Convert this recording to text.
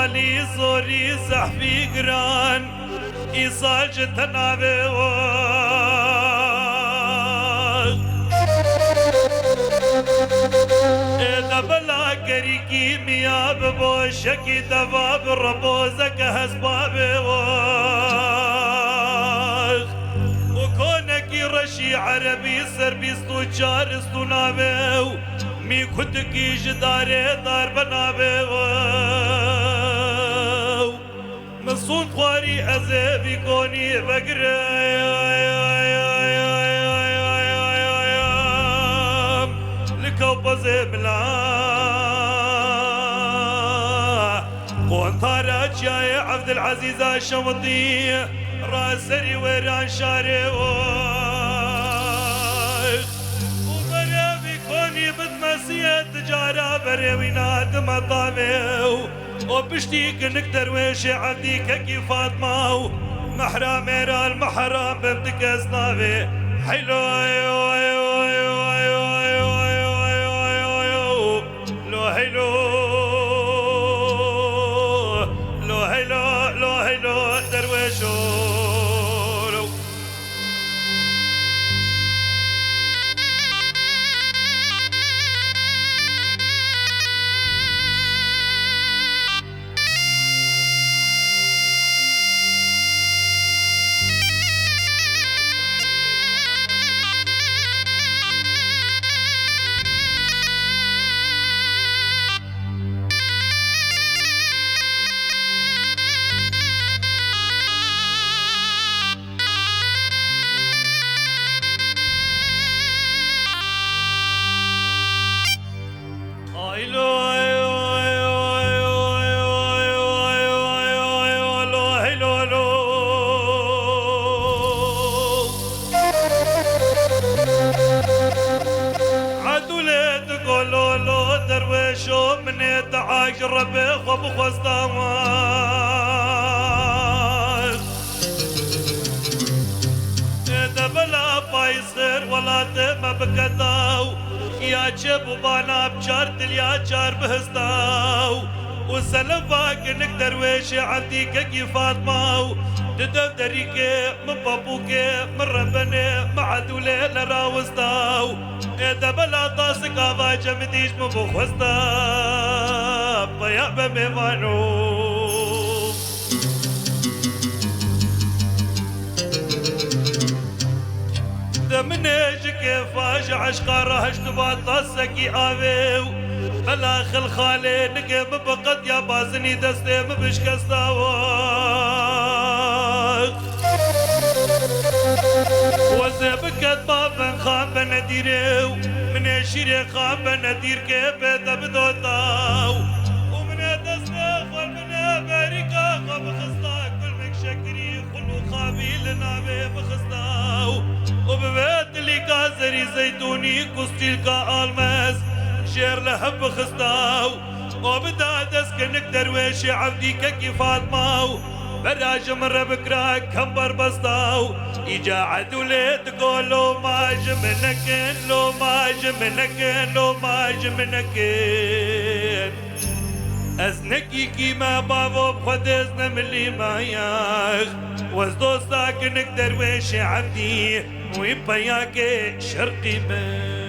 مالی زۆری زەحفی گران ئیساجت هەناوێوە ئێدە بەلاگەریکی میا ببۆ شەکی دەوا بڕەبۆزەکە هەزبا بێوە و کۆنێکی ڕەشی عەرەبی سەر بیست و چارست و ناوێو می کوتکی جدارێ دار بەناوێوە مسون خواری ئەزێوی کۆنی بەگرێ لکەو بەزێ بلا قۆنتارە چیایە عەبدولعەزیزە شەمەندی ڕاسەری وێران شارێوە بدمەسیە تجارە بەرێوی نادمە تاوێو ئۆ پشتی گنک دەروێشێ عەبدی کەکی فاتما و مەحرامێرە المەحرام بەم دکەس ناوێ حەیلۆ لۆ هەیلۆ لۆ هەیلۆ لۆ هەیلۆ دەروێشۆ ربي خب خواستاوان دبلا بايسر ولا ما بكتاو يا جب بانا بشار دليا جار بهستاو وسلفا كنك درويش عندك كي فاطمه ددم دريكي من بابوكي من ربني مع دولي لراوستاو دبلا طاسك افا جمديش من بخوستا بيا بميوانو دمنيج كيفاش عشقا رهشت باطاسكي آويو بلاخل خالي نقم بقد يا بازني دستي مبشكستاوك وزبكت بابن خان بنديرو من شيري خان بندير كيف تبدوتاو ومن دستي خل من امريكا خب خستا كل مك شكري خلو خابيل نابي بخستاو وببيت اللي كازري زيتوني كستيل كالماس شير لهب خستاو وبدا دسكنك درويشي عبدي كي فاطمه براج مر بكراك كمبر بسطاو إجا عدولي تقولو ماج منكن لو ماج منكن لو ماج منكن أزنكي كيما بابو بخدزنا ملي ماياخ وزدو ساكنك درويشي عبدي ويباياكي شرقي بان